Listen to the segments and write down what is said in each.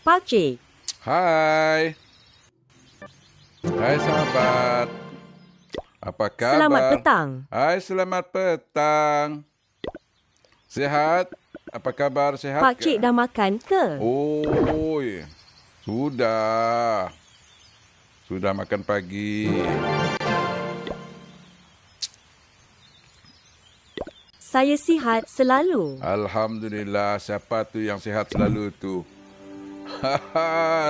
Pakcik. Hai. Hai sahabat. Apa kabar? Selamat petang. Hai, selamat petang. Sehat? Apa kabar? Sehat Pakcik ke? dah makan ke? Oi. Sudah. Sudah makan pagi. Saya sihat selalu. Alhamdulillah. Siapa tu yang sihat selalu tu?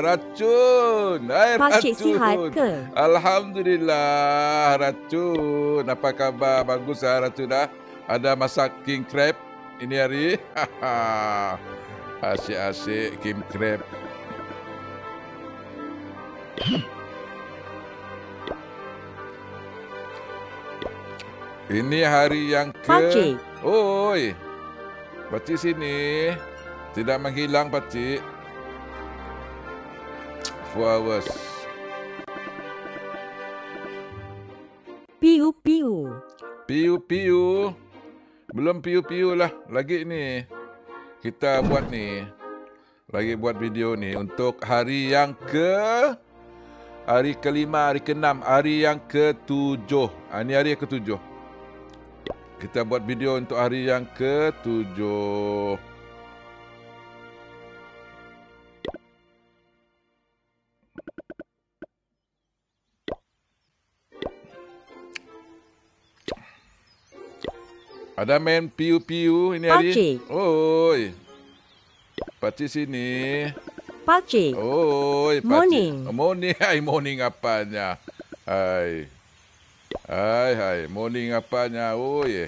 Racun. Hai, Pakcik racun. sihat ke? Alhamdulillah, racun. Apa khabar? Bagus racun dah. Ada masak king crab ini hari. Asyik-asyik king crab. Ini hari yang ke... Pakcik. Oi. Pakcik sini. Tidak menghilang, pakcik. 4 hours. Piu-piu. Piu-piu. Belum piu-piu lah. Lagi ni. Kita buat ni. Lagi buat video ni untuk hari yang hari kelima, hari keenam, hari yang ke-7. Ini hari yang ke-7. Kita buat video untuk hari yang ke-7. Ada main piu-piu ini hari? Pakcik. Oi. Pakcik sini. Pakcik. Oi, pakcik. Morning. Morning. Hai, morning apanya? Hai. Hai. Morning apanya? Oi.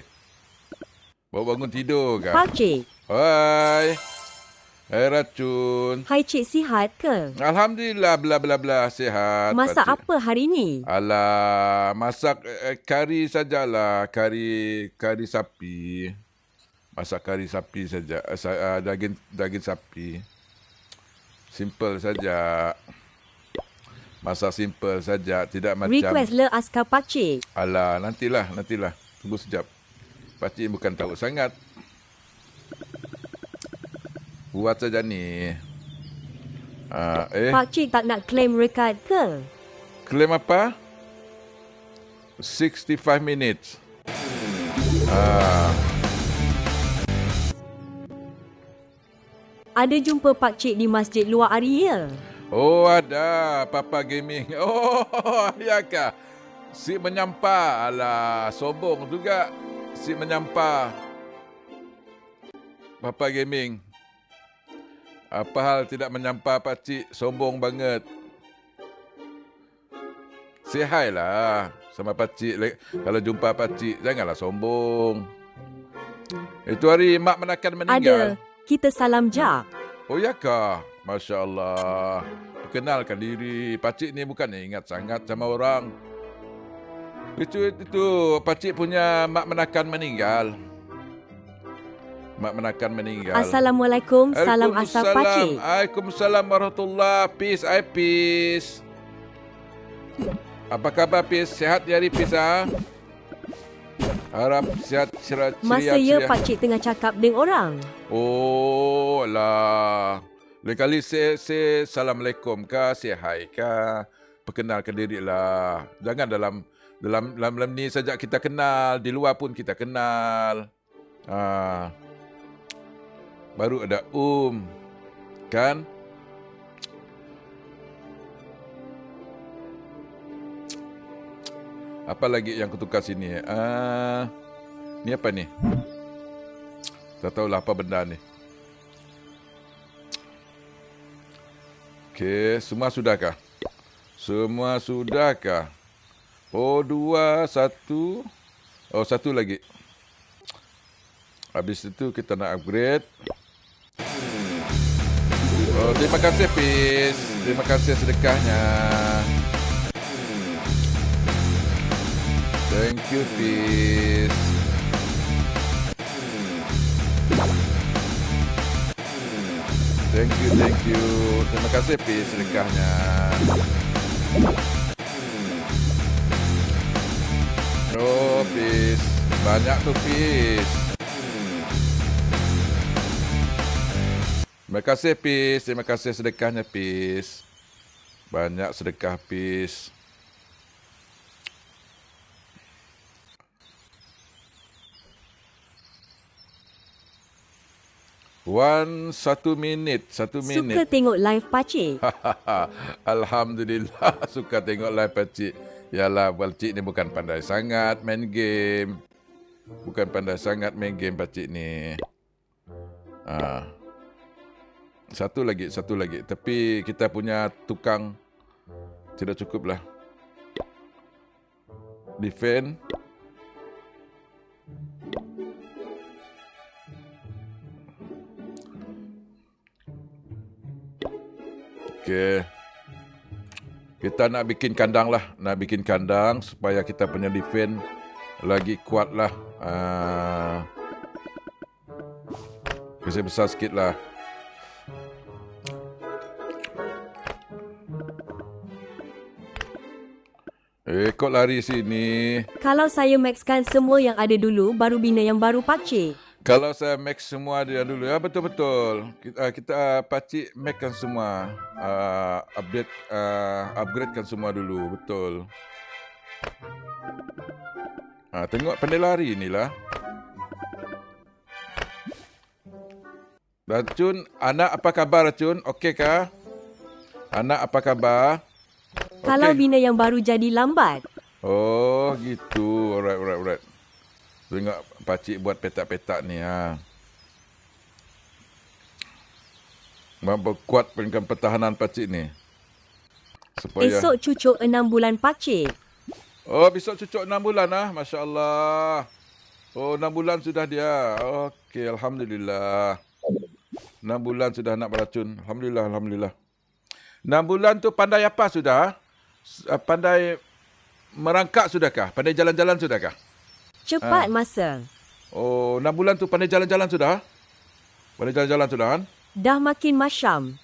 Baru bangun tidur ke? Pakcik. Hai. Hai, racun. Hai cik sihat ke? Alhamdulillah, bla sihat. Masak pakcik. apa hari ni? Alah, masak kari sajalah, kari sapi. Masak kari sapi saja, daging sapi. Simple saja. Masak simple saja, tidak macam... Request le askar pakcik. Alah, nantilah. Tunggu sekejap. Pakcik bukan tahu sangat. Buat saja ni. Pakcik tak nak claim rekat ke? Klaim apa? 65 minutes. Ada jumpa pakcik di masjid luar hari ya? Oh, ada. Papa Gaming. Oh, ya kah? Si menyampah. Alah, sombong juga. Si menyampah. Papa Gaming. Apa hal tidak menyampah pakcik? Sombong banget. Say hi lah sama pakcik. Kalau jumpa pakcik, janganlah sombong. Itu hari mak menakan meninggal. Ada. Kita salam jak. Oh ya kah? Masya Allah. Perkenalkan diri. Pakcik ni bukan ingat sangat sama orang. Itu pakcik punya mak menakan meninggal. Mak menakan meninggal. Assalamualaikum. Salam asal pakcik. Waalaikumsalam warahmatullahi. Peace. Apa khabar Peace? Sehat hari Peace Harap sihat ceria. Masa ya pakcik tengah cakap dengan orang. Oh lah. Lain kali say Assalamualaikum kah, say hi kah. Perkenalkan diri lah. Jangan dalam ni saja kita kenal, di luar pun kita kenal. Baru ada kan? Apa lagi yang kutukar sini? Ni apa ni? Tak tahulah apa benda ni. Okey, semua sudahkah? Semua sudahkah? Oh, 2, 1. Oh, 1 lagi. Habis itu kita nak upgrade. Oh, terima kasih Peace. Terima kasih sedekahnya. Thank you Peace. Thank you. Terima kasih Peace sedekahnya. Oh Peace. Banyak tu Peace. Terima kasih, Pis. Terima kasih sedekahnya, Pis. Banyak sedekah, Pis. Satu minit. Suka tengok live pakcik. Alhamdulillah suka tengok live pakcik. Yalah, pakcik ni bukan pandai sangat main game. Pakcik ni. Satu lagi. Tapi kita punya tukang tidak cukup lah. Defend. Okey. Kita nak bikin kandang lah. Supaya kita punya defend lagi kuat lah. Besar sikit lah. Kau lari sini. Kalau saya maxkan semua yang ada dulu, baru bina yang baru pakcik. Kalau saya max semua dia dulu, ya betul-betul. Kita pakcik maxkan semua. Upgradekan semua dulu, betul. Tengok pandai lari inilah. Racun, anak apa khabar Racun? Okey kah? Anak apa khabar? Kalau Okey. bina yang baru jadi lambat. Oh, gitu. Alright. Tengok pakcik buat petak-petak ni. Mampu kuat dengan pertahanan pakcik ni. Supaya... Esok cucuk 6 bulan pakcik. Oh, besok cucuk 6 bulan Masya Allah. Oh, 6 bulan sudah dia. Okey, Alhamdulillah. 6 bulan sudah nak beracun. Alhamdulillah. 6 bulan tu pandai apa sudah? Pandai merangkak sudahkah? Pandai jalan-jalan sudahkah? Cepat masa. Oh, 6 bulan tu pandai jalan-jalan sudah? Pandai jalan-jalan sudah kan? Dah makin masyam.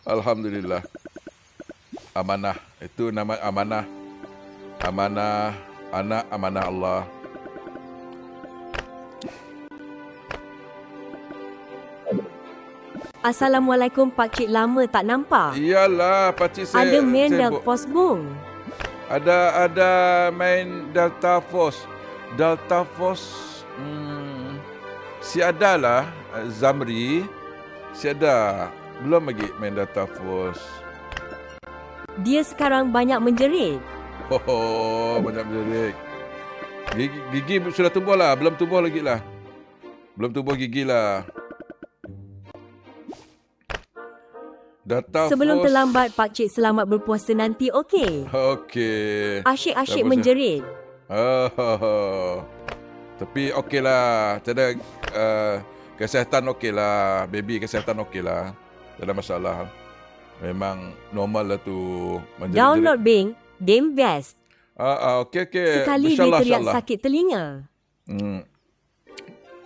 Alhamdulillah. Amanah. Itu nama amanah. Amanah. Anak amanah Allah. Assalamualaikum pakcik, lama tak nampak. Iyalah, pakcik saya... Ada main saya Delta Force bung. Ada main Delta Force. Si ada lah Zamri. Si ada. Belum lagi main Delta Force. Dia sekarang banyak menjerit. Banyak menjerit. Gigi sudah tumbuh lah. Belum tumbuh lagi lah. Belum tumbuh gigi lah. Delta Sebelum Force. terlambat, pakcik selamat berpuasa nanti, okey? Okey. Asyik-asyik Tak menjerit. Tapi okey lah. Tiada kesihatan okey lah. Baby kesihatan okey lah. Tak ada masalah. Memang normal lah tu. Download Bing, Game Best. Okey. Sekali dia teriak sakit telinga.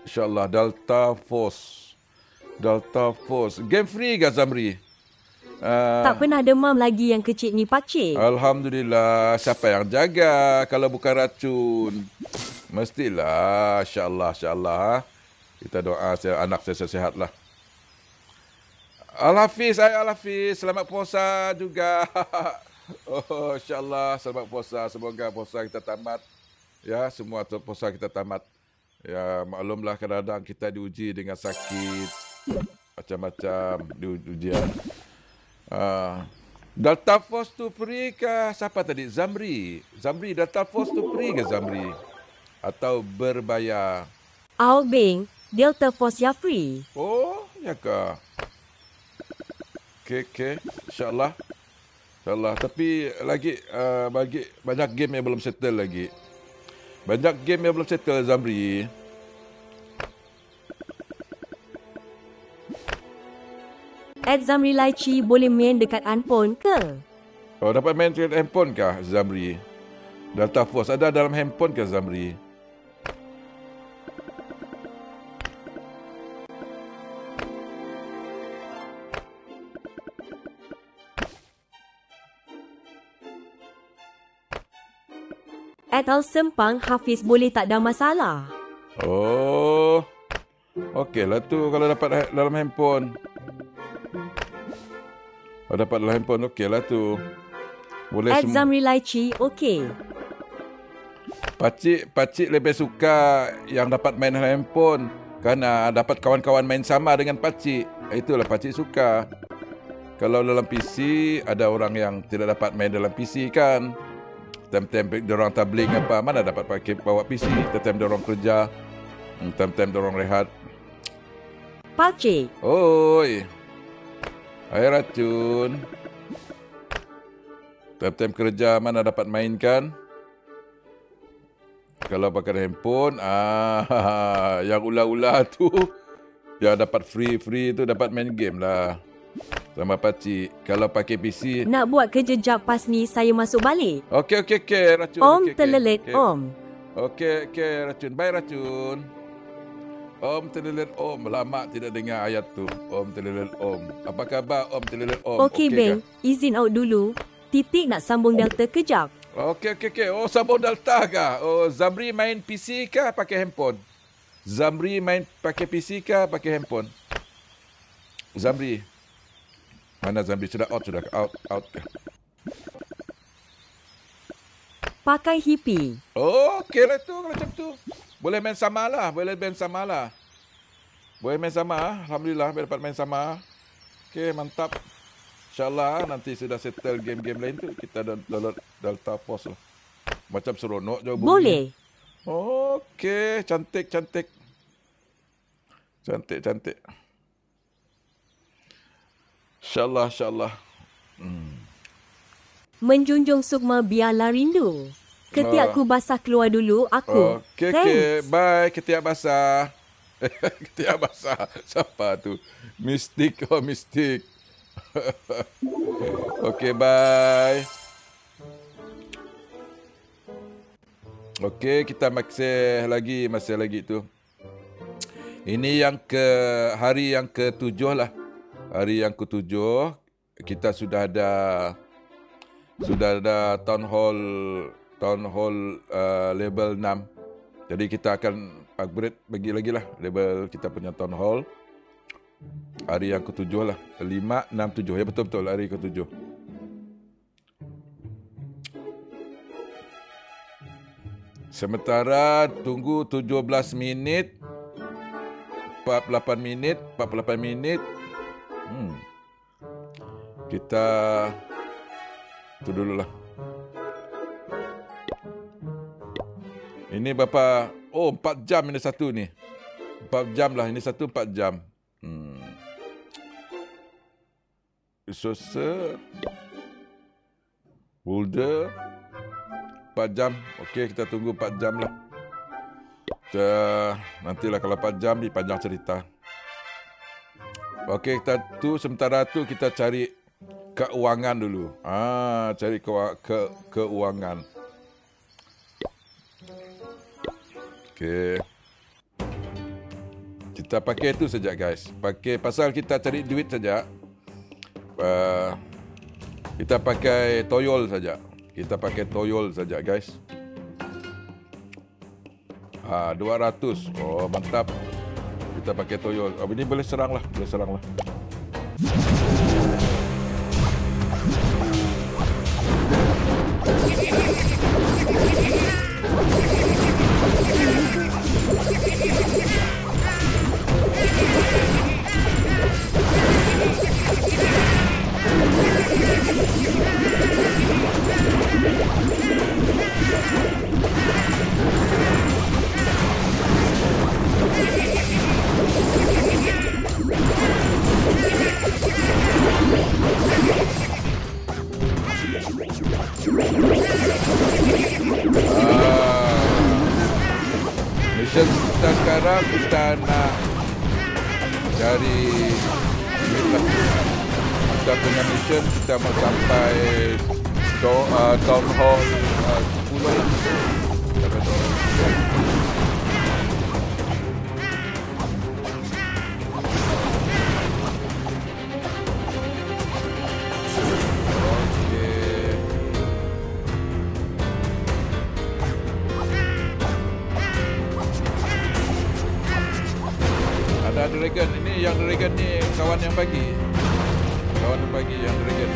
InsyaAllah. Delta Force. Game free ke Zamri? Tak pernah demam lagi yang kecil ni pakcik. Alhamdulillah. Siapa yang jaga kalau bukan racun? Mestilah. InsyaAllah. Kita doa anak saya sihat lah. Al-Hafiz. Selamat puasa juga. InsyaAllah. Selamat puasa. Semoga puasa kita tamat. Ya, semua puasa kita tamat. Ya, maklumlah kadang-kadang kita diuji dengan sakit. Macam-macam di ujian. Delta Force tu free ke? Siapa tadi? Zamri, Delta Force tu free ke Zamri? Atau berbayar? Bing, Delta Force ya free. Oh, ya ke? Okey. InsyaAllah. Tapi lagi bagi banyak game yang belum settle lagi. Zamri. Zamri Laici boleh main dekat handphone ke? Oh, dapat main dekat handphone kah Zamri? Delta Force ada dalam handphone ke Zamri? Sempang Hafiz boleh tak ada masalah. Oh, Okey lah tu kalau dapat dalam handphone. Kalau dapat dalam handphone, okey lah tu. Boleh At semua. Zamri Laichi, okey. Pakcik lebih suka yang dapat main dalam handphone. Kerana dapat kawan-kawan main sama dengan pakcik. Itulah pakcik suka. Kalau dalam PC, ada orang yang tidak dapat main dalam PC kan. Time-time diorang tabling apa, mana dapat pakai bawa PC. Time-time diorang kerja. Time-time diorang rehat. Pakcik, Oi. Hai racun. Time-time kerja mana dapat main kan? Kalau pakai handphone, yang ular-ular tu, yang dapat free tu dapat main game lah. Sama pakcik. Kalau pakai PC, nak buat kerja jap pas ni saya masuk balik. okey racun. Om Okey, terlelit, okey. Om. Okey racun. Bye racun. Om terlelit Om. Lama tidak dengar ayat tu. Om terlelit Om. Apa khabar Om terlelit Om? Okey, Beng. Izin out dulu. Titik nak sambung Delta kejap. Okey. Oh, sambung Delta kah? Oh, Zamri main PC kah pakai handphone? Zamri main pakai PC kah pakai handphone? Zamri. Mana Zamri? Sudah out. Pakai hippie. Oh, okey lah tu kalau macam tu. Boleh main sama lah. Boleh main sama. Alhamdulillah dapat main sama. Okey, mantap. InsyaAllah nanti sudah settle game-game lain tu. Kita download Delta Force lah. Macam seronok je bunyi. Boleh. Okey, cantik. InsyaAllah. Menjunjung sukma biarlah rindu. Ketiakku basah keluar dulu aku. Okey. Thanks. Bye, ketiak basah. Ketiak basah. Siapa tu? Mistik. Okey, bye. Okey, kita masih lagi tu. Ini hari yang ke-7 lah. Hari yang ke-7 kita sudah ada town hall level 6. Jadi kita akan upgrade bagi lagi lah level kita punya town hall. Hari yang ke-7 lah. 5, 6, 7. Ya betul hari ke-7. Sementara tunggu 17 minit 48 minit. Kita tu dululah. Ini berapa? Oh, 4 jam ini satu ni. 4 jam lah. Ini satu 4 jam. Resource. Boulder. 4 jam. Okey, kita tunggu 4 jam lah. Nantilah kalau 4 jam ni panjang cerita. Okey, sementara tu kita cari keuangan dulu. Cari keuangan. Okey. Kita pakai tu saja guys. Pasal kita cari duit saja. Kita pakai toyol saja. Guys. 200. Oh, mantap. Kita pakai toyol. Ini boleh serang lah. Mission kita sekarang kita nak cari duit lah. Kita punya mission kita mau sampai town hall 10 lah. Sampai town hall 10. dragon. Ini yang dragon ni kawan yang bagi. Kawan yang bagi yang dragon.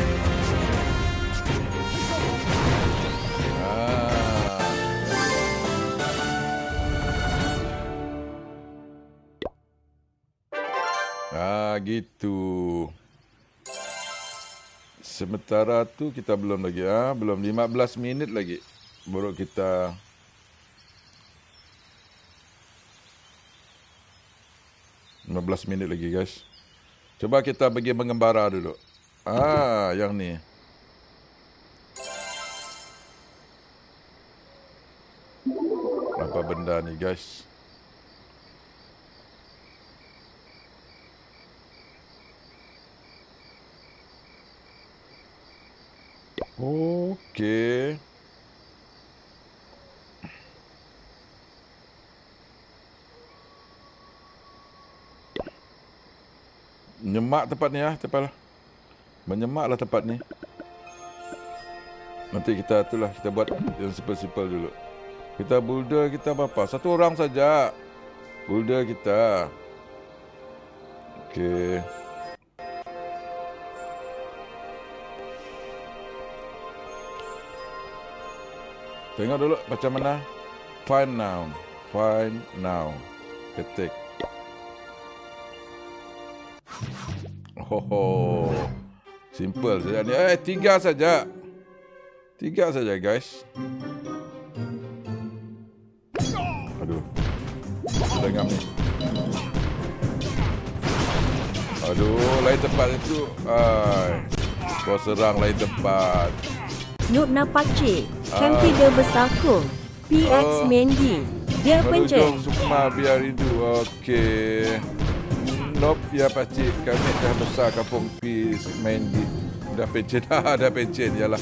Gitu. Sementara tu kita belum lagi. Belum 15 minit lagi. Baru kita... minit lagi guys. Coba kita bagi mengembara dulu. Yang ni. Apa benda ni guys? Okey. Menyemak tempat ni cepatlah. Menyemaklah tempat ni. Nanti kita kita buat yang simple-simple dulu. Kita boulder kita berapa? 1 orang saja. Boulder kita. Okey. Tengok dulu macam mana. Find now. Find now. Ketik. Simple saja ni. 3 saja. 3 saja guys. Aduh. Dengar ni. Aduh, lain tempat itu. Kau serang lain tempat. Noob Napakcik, Kampi dia bersakung. PX Mendy, dia pencet. Menujung Sukma biar rindu. Okey. Noob ya pakcik, kami dah besar kampung PX Mendy. Dah pencet, dah pencet. Yalah.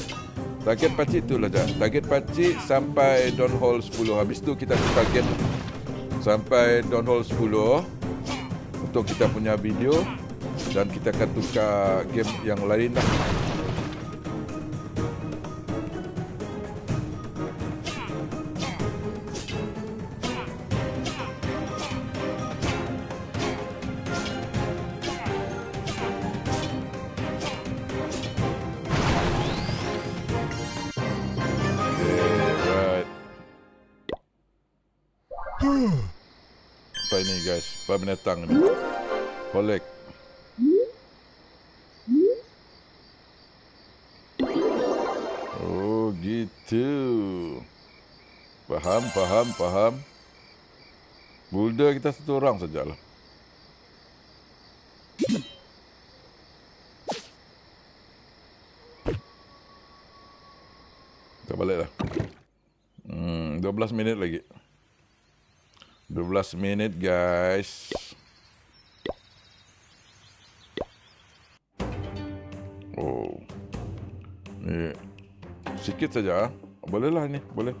Target pakcik tu lah dah. Target pakcik sampai downhole 10. Habis tu kita tukar game sampai downhole 10 untuk kita punya video dan kita akan tukar game yang lain lah. Apa ini guys? Apa binatang ni? Collect. Oh gitu. Faham. Boulder kita 1 orang sajalah. Kita baliklah. 12 minit lagi. 12 minit guys. Oh. Ni sikit saja. Bolehlah ni, boleh.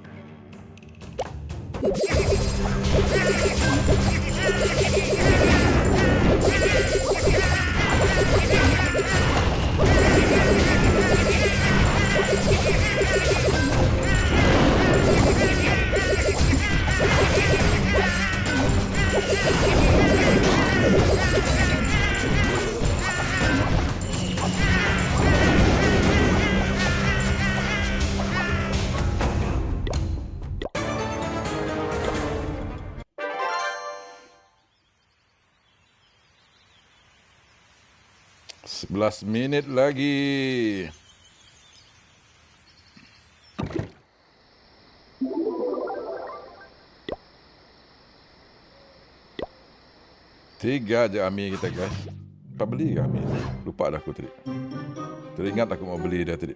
Sebelas minit lagi. Tiga je Ami kita guys. Apa beli ke Ami? Lupa dah aku tadi. Teringat aku mau beli dia tadi.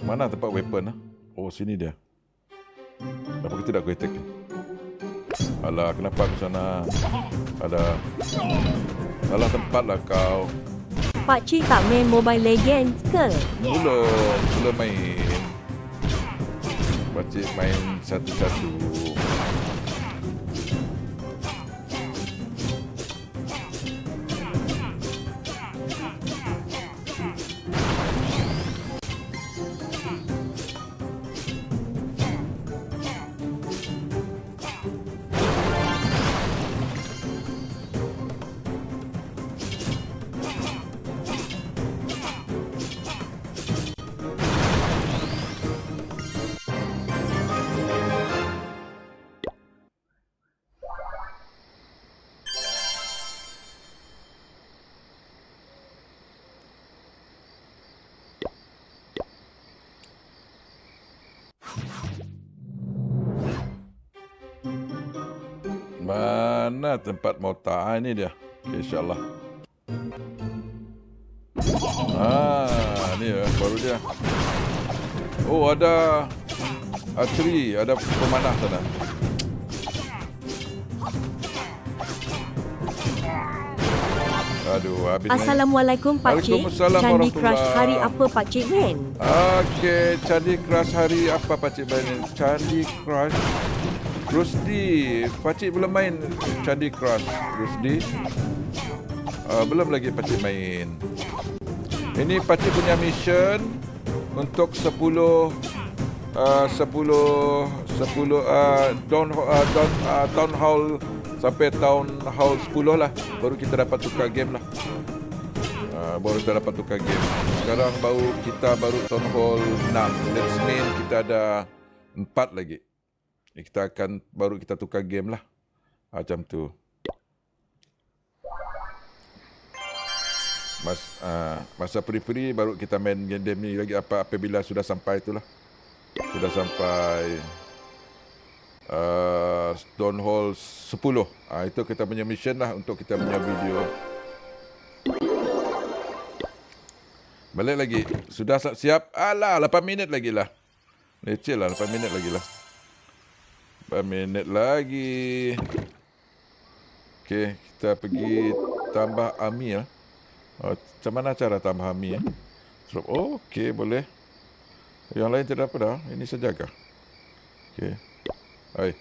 Mana tempat weapon? Oh sini dia. Kenapa kita tidak aku attack ni? Alah kenapa aku sana? Ada. Salah tempat lah kau. Pakcik tak main Mobile Legends ke? Belum main. Pakcik main satu-satu. Mana tempat mau tak? Ini dia. Okay, insyaAllah. Ni baru dia. Oh, ada archery, ada pemanah sana. Aduh, habis. Assalamualaikum Pakcik. Waalaikumsalam Candi Crush warahmatullahi. hari apa Pakcik main? Okey, Candi Crush hari apa Pakcik main? Candi Crush Rusdi. Pakcik belum main Candi Crush Rusdi. Belum lagi Pakcik main. Ini Pakcik punya mission untuk 10 town hall sampai town hall 10 lah, baru kita dapat tukar game lah. Baru kita dapat tukar game. Sekarang kita baru town hall 6. That's mean kita ada 4 lagi. Baru kita tukar game lah. Macam tu. Masa free baru kita main game ni lagi apabila sudah sampai itulah. Sudah sampai Stone Hall 10. Itu kita punya mission lah untuk kita punya video. Balik lagi. Sudah siap? Alah, 8 minit lagi lah. Leceh lah, 8 minit lagi lah. 8 minit lagi. Okey, kita pergi tambah army lah. Macam mana cara tambah army? Okey, boleh. Yang lain tidak apa dah. Ini sajakah? Okey. Hai.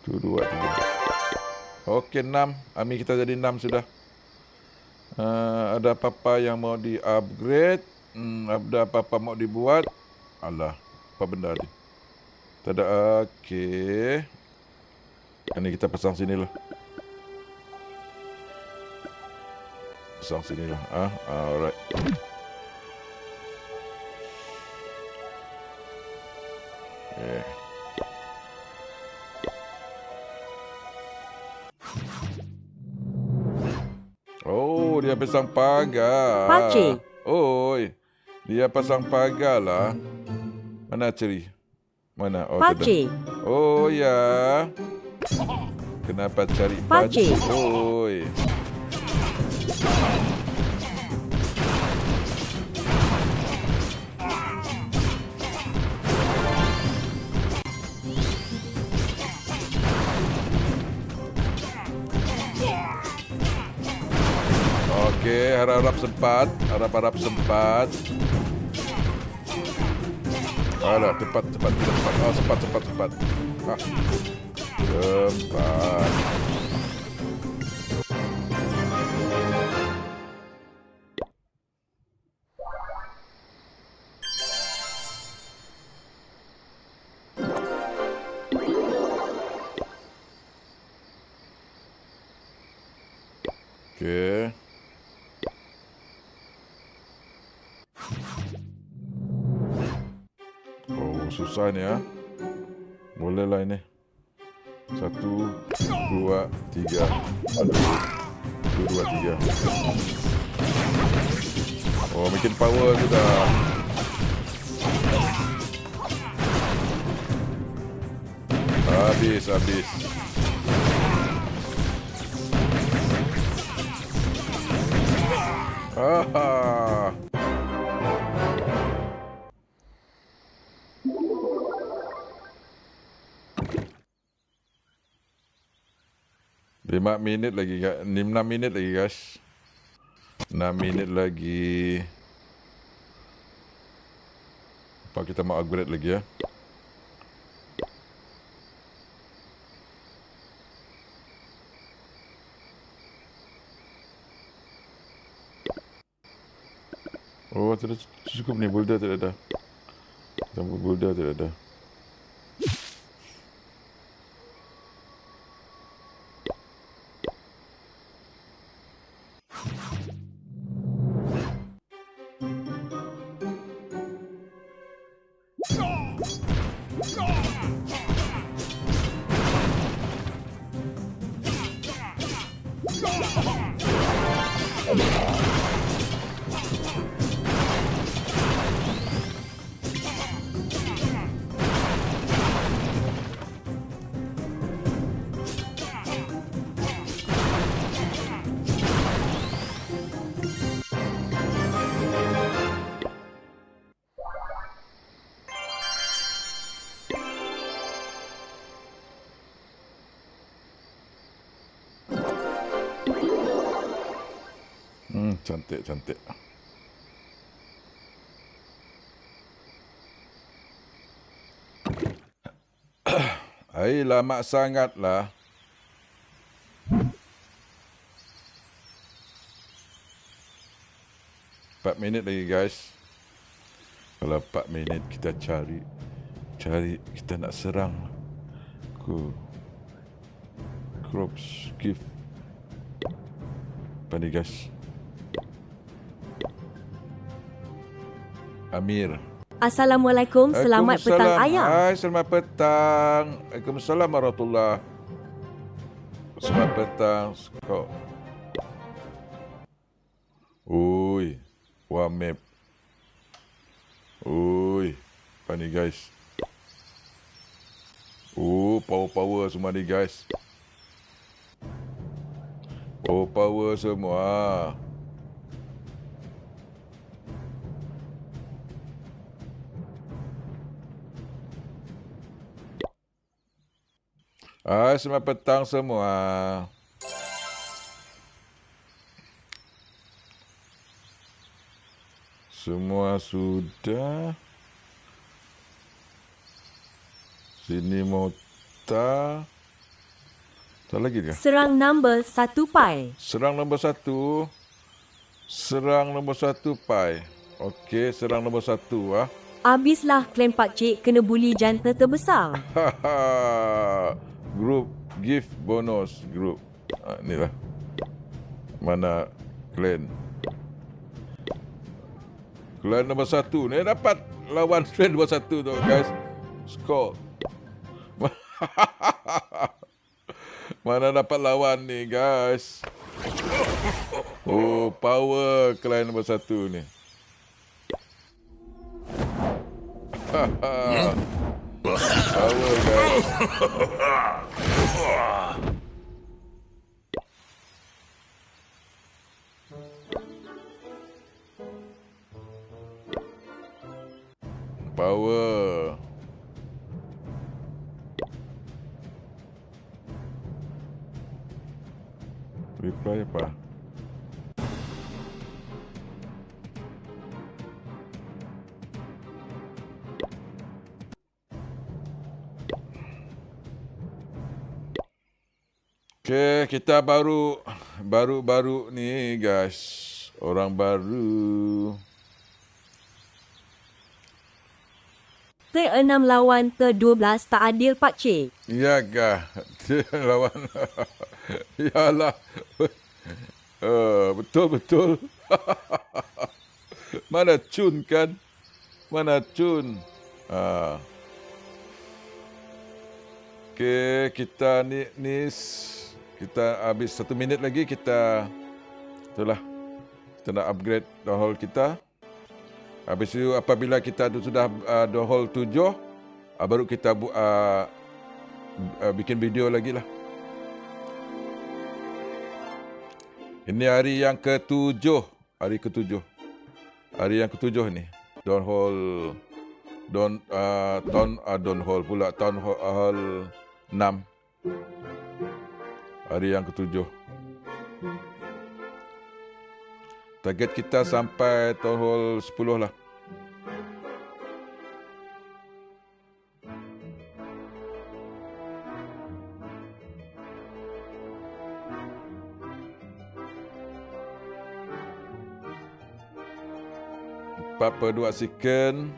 1, 2, 3. Okey, 6. Army kita jadi 6 sudah. Ada apa-apa yang mau di-upgrade? Ada apa-apa mau dibuat? Alah, apa benda ni? Tak ada. Okey. Ini kita pasang sinilah. Pasang sinilah. Alright. Okay. Oh, dia pasang pagar. Pakcik. Oi, dia pasang pagar lah. Mana ceri? Mana? Oh, Pakcik. Oh ya. Kenapa cari Pakcik. Oi. Okey, harap-harap sempat. Harap-harap sempat. Alah, cepat. Sempat. Sempat. Okey. Oh, susah ni ya. Boleh lah ini. 1, 2, 3. Aduh. 1, 2, 3. Oh, makin power kita. Habis. Ah. 5 minit lagi, 6 minit lagi guys. 6 minit lagi. Apa kita mau upgrade lagi ya? Oh, tidak cukup ni, boulder tidak ada. Boulder tidak ada. Cantik. Lama sangatlah. Empat minit lagi guys. Kalau 4 minit kita cari kita nak serang crops gift. Apa ni guys? Amir. Assalamualaikum, selamat petang ayah. Hai, selamat petang. Waalaikumsalam warahmatullahi. Selamat petang. Kau. Oi, wah map. Oi, apa ni guys? Oh, power semua ni guys. Power semua. Hai, selamat petang semua. Semua sudah. Sini Mota. Tak lagi ke? Serang nombor 1 pai. Serang nombor 1. Serang nombor 1 pai. Okey, serang nombor 1 ah. Habislah klan pakcik kena buli janta terbesar. Group gift bonus group. Inilah. Mana clan? Clan nombor 1 ni dapat lawan clan nombor 1 tu guys. Skor. Mana dapat lawan ni guys. Oh, power clan nombor 1 ni. Power guys. Power. Reply apa? Okay, kita baru ni guys. Orang baru. Ter-6 lawan ter-12 tak adil pakcik. Ya kah? Dia lawan. Yalah. Betul. Mana Cun kan? Mana Cun? Okey, kita ni kita habis 1 minit lagi kita itulah. Kita nak upgrade downhole kita. Habis itu apabila kita sudah downhole 7, baru kita bikin video lagi lah. Ini hari yang ke-7. Hari yang ke-7 ni. Downhole downhole pula. Downhole 6. Hari yang ke-7. Target kita sampai downhole 10 lah. Per 2 second.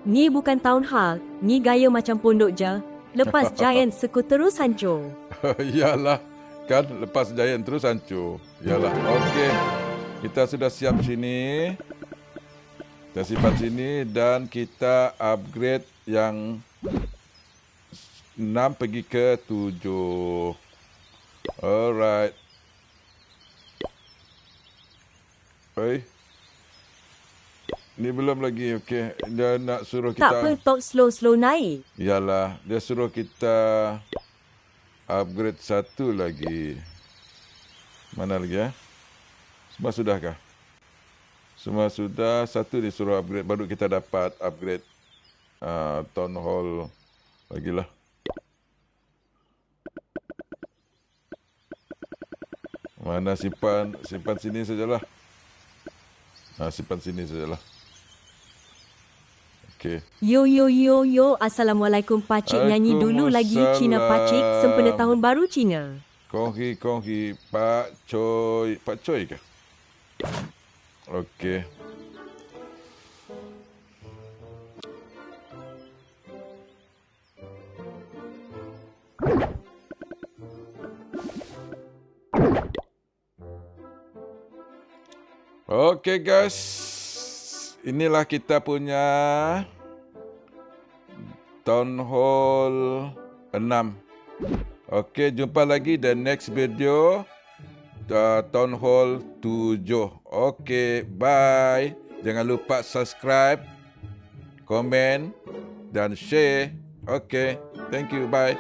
Ni bukan town hall, ni gaya macam pondok je. Lepas Giant sekut terus hancur. Yalah, kan lepas Giant terus hancur. Yalah, okey. Kita sudah siap sini. Kita simpan sini dan kita upgrade yang 6 pergi ke 7. Alright. Oi. Ni belum lagi, okey. Dia nak suruh Tak apa, kita... talk slow-slow naik. Yalah, dia suruh kita upgrade satu lagi. Mana lagi ya? Semua sudahkah? Semua sudah. Satu disuruh upgrade. Baru kita dapat upgrade Town Hall lagi lah. Mana simpan sini sajalah. Simpan sini sajalah. Okey. Yo yo yo yo, Assalamualaikum Pakcik, nyanyi dulu lagi Cina Pakcik sempena tahun baru Cina. Konghi Pak Choi. Pak Choi ke? Okey. Okey guys. Inilah kita punya Town Hall 6. Okey, jumpa lagi the next video. Town Hall 7. Okey, bye. Jangan lupa subscribe, komen dan share. Okey, thank you, bye.